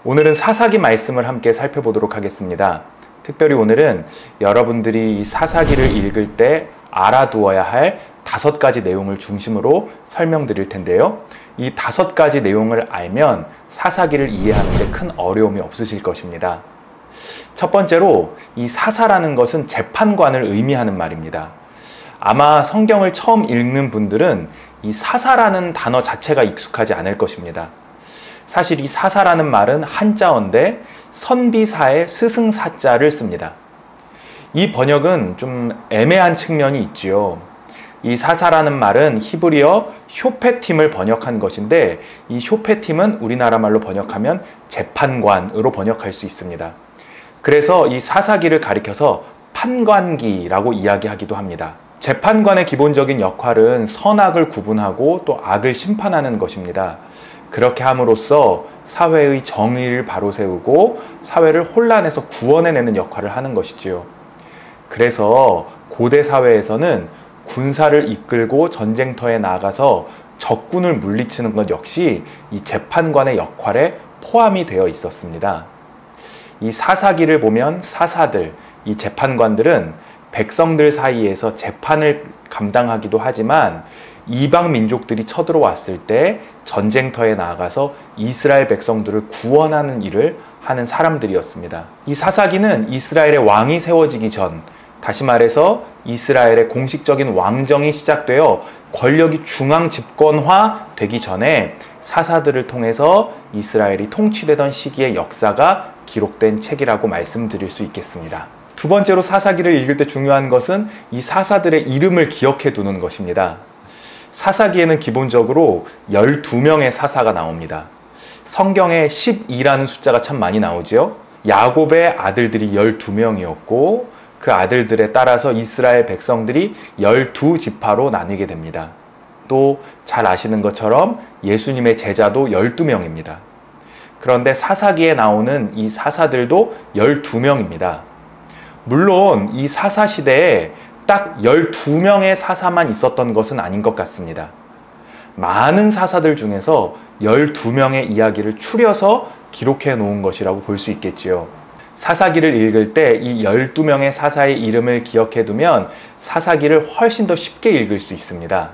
오늘은 사사기 말씀을 함께 살펴보도록 하겠습니다. 특별히 오늘은 여러분들이 이 사사기를 읽을 때 알아두어야 할 5가지 내용을 중심으로 설명드릴 텐데요. 이 5가지 내용을 알면 사사기를 이해하는 데 큰 어려움이 없으실 것입니다. 첫 번째로 이 사사라는 것은 재판관을 의미하는 말입니다. 아마 성경을 처음 읽는 분들은 이 사사라는 단어 자체가 익숙하지 않을 것입니다. 사실 이 사사라는 말은 한자어인데 선비사의 스승사자를 씁니다. 이 번역은 좀 애매한 측면이 있지요. 이 사사라는 말은 히브리어 쇼페팀을 번역한 것인데 이 쇼페팀은 우리나라 말로 번역하면 재판관으로 번역할 수 있습니다. 그래서 이 사사기를 가리켜서 판관기라고 이야기하기도 합니다. 재판관의 기본적인 역할은 선악을 구분하고 또 악을 심판하는 것입니다. 그렇게 함으로써 사회의 정의를 바로 세우고 사회를 혼란에서 구원해내는 역할을 하는 것이지요. 그래서 고대 사회에서는 군사를 이끌고 전쟁터에 나가서 적군을 물리치는 것 역시 이 재판관의 역할에 포함이 되어 있었습니다. 이 사사기를 보면 사사들, 이 재판관들은 백성들 사이에서 재판을 감당하기도 하지만 이방 민족들이 쳐들어왔을 때 전쟁터에 나가서 이스라엘 백성들을 구원하는 일을 하는 사람들이었습니다. 이 사사기는 이스라엘의 왕이 세워지기 전, 다시 말해서 이스라엘의 공식적인 왕정이 시작되어 권력이 중앙 집권화 되기 전에 사사들을 통해서 이스라엘이 통치되던 시기의 역사가 기록된 책이라고 말씀드릴 수 있겠습니다. 두 번째로 사사기를 읽을 때 중요한 것은 이 사사들의 이름을 기억해 두는 것입니다. 사사기에는 기본적으로 12명의 사사가 나옵니다. 성경에 12라는 숫자가 참 많이 나오죠. 야곱의 아들들이 12명이었고 그 아들들에 따라서 이스라엘 백성들이 12지파로 나뉘게 됩니다. 또 잘 아시는 것처럼 예수님의 제자도 12명입니다. 그런데 사사기에 나오는 이 사사들도 12명입니다. 물론 이 사사 시대에 딱 12명의 사사만 있었던 것은 아닌 것 같습니다. 많은 사사들 중에서 12명의 이야기를 추려서 기록해 놓은 것이라고 볼 수 있겠지요. 사사기를 읽을 때 이 12명의 사사의 이름을 기억해 두면 사사기를 훨씬 더 쉽게 읽을 수 있습니다.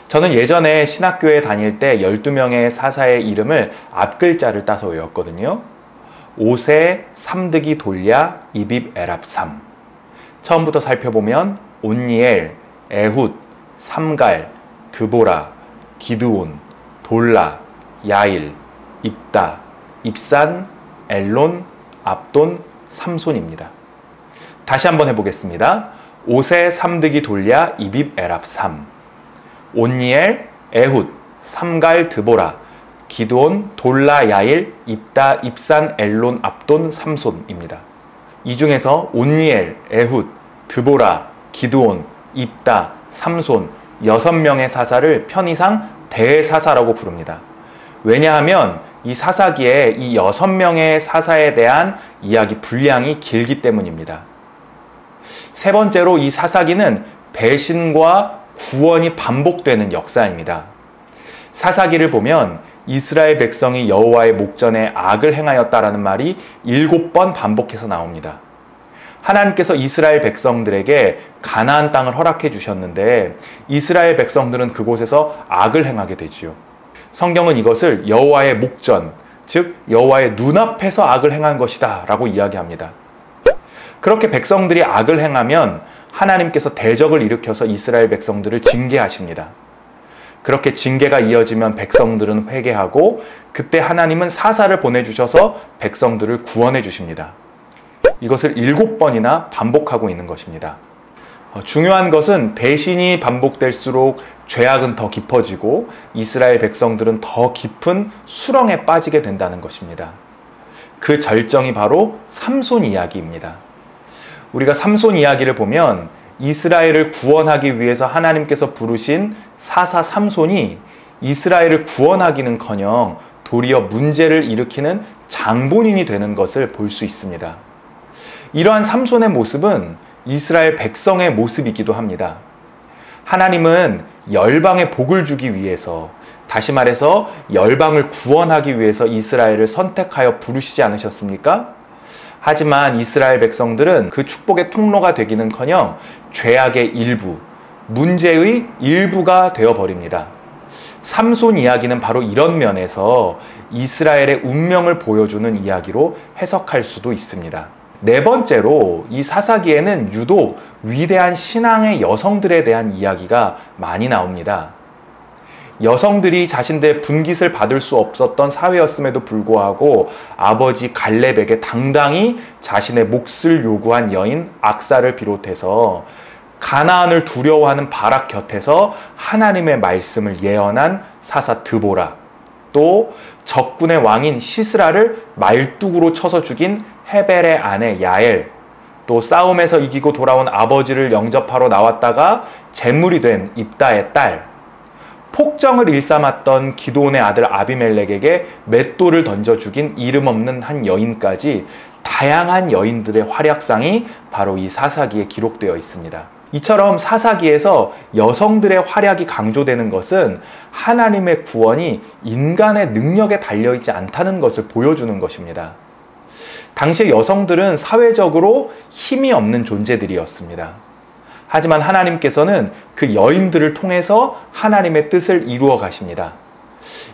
저는 예전에 신학교에 다닐 때 12명의 사사의 이름을 앞글자를 따서 외웠거든요. 오세, 삼드기 돌랴, 이빕 에랍삼. 처음부터 살펴보면 온니엘, 에훗, 삼갈, 드보라, 기드온, 돌라, 야일, 입다, 입산, 엘론, 압돈, 삼손입니다. 다시 한번 해보겠습니다. 오세, 삼드기 돌랴, 이빕 에랍삼. 온니엘, 에훗, 삼갈, 드보라, 기드온, 돌라, 야일, 입다, 입산, 엘론, 압돈, 삼손입니다. 이 중에서 온니엘, 에훗, 드보라, 기드온, 입다, 삼손 6명의 사사를 편의상 대사사라고 부릅니다. 왜냐하면 이 사사기에 이 6명의 사사에 대한 이야기 분량이 길기 때문입니다. 세 번째로 이 사사기는 배신과 구원이 반복되는 역사입니다. 사사기를 보면 이스라엘 백성이 여호와의 목전에 악을 행하였다라는 말이 7번 반복해서 나옵니다. 하나님께서 이스라엘 백성들에게 가나안 땅을 허락해 주셨는데 이스라엘 백성들은 그곳에서 악을 행하게 되지요. 성경은 이것을 여호와의 목전, 즉 여호와의 눈앞에서 악을 행한 것이다 라고 이야기합니다. 그렇게 백성들이 악을 행하면 하나님께서 대적을 일으켜서 이스라엘 백성들을 징계하십니다. 그렇게 징계가 이어지면 백성들은 회개하고 그때 하나님은 사사를 보내주셔서 백성들을 구원해 주십니다. 이것을 7번이나 반복하고 있는 것입니다. 중요한 것은 배신이 반복될수록 죄악은 더 깊어지고 이스라엘 백성들은 더 깊은 수렁에 빠지게 된다는 것입니다. 그 절정이 바로 삼손 이야기입니다. 우리가 삼손 이야기를 보면 이스라엘을 구원하기 위해서 하나님께서 부르신 사사 삼손이 이스라엘을 구원하기는커녕 도리어 문제를 일으키는 장본인이 되는 것을 볼 수 있습니다. 이러한 삼손의 모습은 이스라엘 백성의 모습이기도 합니다. 하나님은 열방에 복을 주기 위해서 다시 말해서 열방을 구원하기 위해서 이스라엘을 선택하여 부르시지 않으셨습니까? 하지만 이스라엘 백성들은 그 축복의 통로가 되기는커녕 죄악의 일부, 문제의 일부가 되어버립니다. 삼손 이야기는 바로 이런 면에서 이스라엘의 운명을 보여주는 이야기로 해석할 수도 있습니다. 네 번째로 이 사사기에는 유독 위대한 신앙의 여성들에 대한 이야기가 많이 나옵니다. 여성들이 자신들의 분깃을 받을 수 없었던 사회였음에도 불구하고 아버지 갈렙에게 당당히 자신의 몫을 요구한 여인 악사를 비롯해서 가나안을 두려워하는 바락 곁에서 하나님의 말씀을 예언한 사사 드보라, 또 적군의 왕인 시스라를 말뚝으로 쳐서 죽인 헤벨의 아내 야엘, 또 싸움에서 이기고 돌아온 아버지를 영접하러 나왔다가 제물이 된 입다의 딸, 폭정을 일삼았던 기드온의 아들 아비멜렉에게 맷돌을 던져 죽인 이름 없는 한 여인까지 다양한 여인들의 활약상이 바로 이 사사기에 기록되어 있습니다. 이처럼 사사기에서 여성들의 활약이 강조되는 것은 하나님의 구원이 인간의 능력에 달려있지 않다는 것을 보여주는 것입니다. 당시의 여성들은 사회적으로 힘이 없는 존재들이었습니다. 하지만 하나님께서는 그 여인들을 통해서 하나님의 뜻을 이루어 가십니다.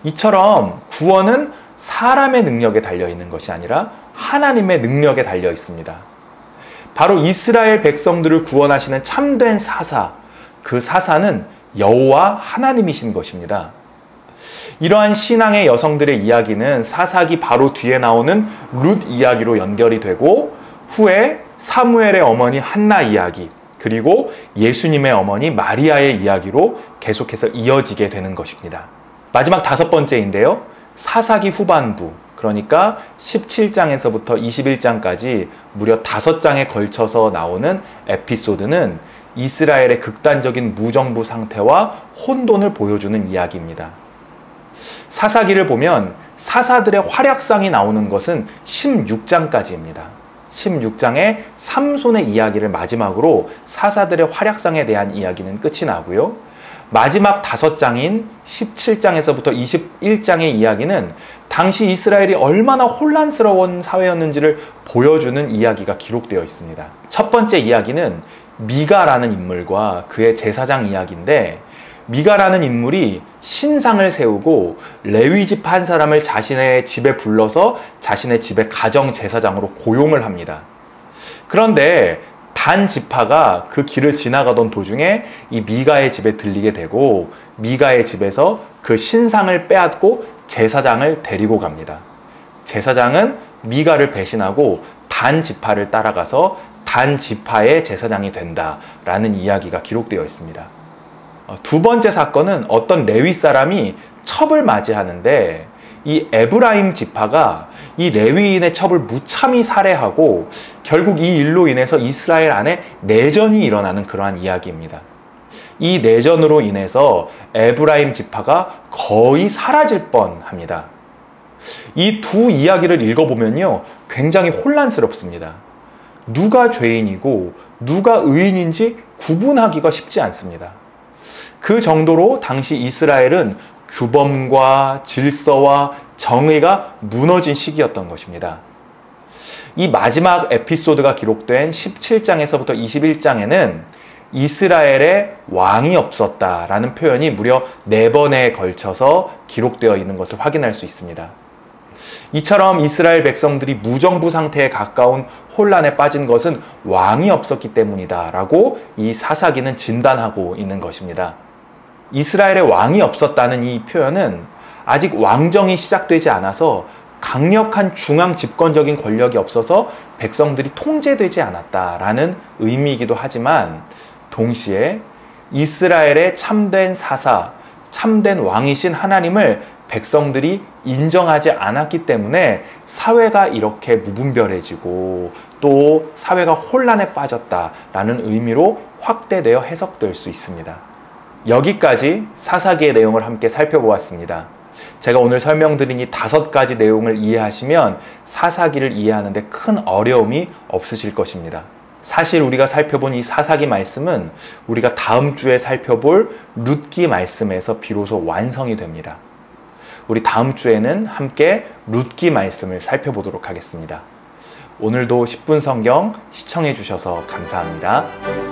이처럼 구원은 사람의 능력에 달려있는 것이 아니라 하나님의 능력에 달려 있습니다. 바로 이스라엘 백성들을 구원하시는 참된 사사, 그 사사는 여호와 하나님이신 것입니다. 이러한 신앙의 여성들의 이야기는 사사기 바로 뒤에 나오는 룻 이야기로 연결이 되고 후에 사무엘의 어머니 한나 이야기, 그리고 예수님의 어머니 마리아의 이야기로 계속해서 이어지게 되는 것입니다. 마지막 다섯 번째인데요. 사사기 후반부, 그러니까 17장에서부터 21장까지 무려 5장에 걸쳐서 나오는 에피소드는 이스라엘의 극단적인 무정부 상태와 혼돈을 보여주는 이야기입니다. 사사기를 보면 사사들의 활약상이 나오는 것은 16장까지입니다. 16장에 삼손의 이야기를 마지막으로 사사들의 활약상에 대한 이야기는 끝이 나고요. 마지막 5장인 17장에서부터 21장의 이야기는 당시 이스라엘이 얼마나 혼란스러운 사회였는지를 보여주는 이야기가 기록되어 있습니다. 첫 번째 이야기는 미가라는 인물과 그의 제사장 이야기인데, 미가라는 인물이 신상을 세우고 레위집 한 사람을 자신의 집에 불러서 자신의 집의 가정 제사장으로 고용을 합니다. 그런데 단 지파가 그 길을 지나가던 도중에 이 미가의 집에 들리게 되고 미가의 집에서 그 신상을 빼앗고 제사장을 데리고 갑니다. 제사장은 미가를 배신하고 단 지파를 따라가서 단 지파의 제사장이 된다라는 이야기가 기록되어 있습니다. 두 번째 사건은 어떤 레위 사람이 첩을 맞이하는데 이 에브라임 지파가 이 레위인의 첩을 무참히 살해하고 결국 이 일로 인해서 이스라엘 안에 내전이 일어나는 그러한 이야기입니다. 이 내전으로 인해서 에브라임 지파가 거의 사라질 뻔합니다. 이 두 이야기를 읽어보면요, 굉장히 혼란스럽습니다. 누가 죄인이고 누가 의인인지 구분하기가 쉽지 않습니다. 그 정도로 당시 이스라엘은 규범과 질서와 정의가 무너진 시기였던 것입니다. 이 마지막 에피소드가 기록된 17장에서부터 21장에는 이스라엘에 왕이 없었다라는 표현이 무려 4번에 걸쳐서 기록되어 있는 것을 확인할 수 있습니다. 이처럼 이스라엘 백성들이 무정부 상태에 가까운 혼란에 빠진 것은 왕이 없었기 때문이다라고 이 사사기는 진단하고 있는 것입니다. 이스라엘에 왕이 없었다는 이 표현은 아직 왕정이 시작되지 않아서 강력한 중앙 집권적인 권력이 없어서 백성들이 통제되지 않았다라는 의미이기도 하지만, 동시에 이스라엘의 참된 사사, 참된 왕이신 하나님을 백성들이 인정하지 않았기 때문에 사회가 이렇게 무분별해지고 또 사회가 혼란에 빠졌다라는 의미로 확대되어 해석될 수 있습니다. 여기까지 사사기의 내용을 함께 살펴보았습니다. 제가 오늘 설명드린 이 5가지 내용을 이해하시면 사사기를 이해하는 데 큰 어려움이 없으실 것입니다. 사실 우리가 살펴본 이 사사기 말씀은 우리가 다음 주에 살펴볼 룻기 말씀에서 비로소 완성이 됩니다. 우리 다음 주에는 함께 룻기 말씀을 살펴보도록 하겠습니다. 오늘도 10분 성경 시청해 주셔서 감사합니다.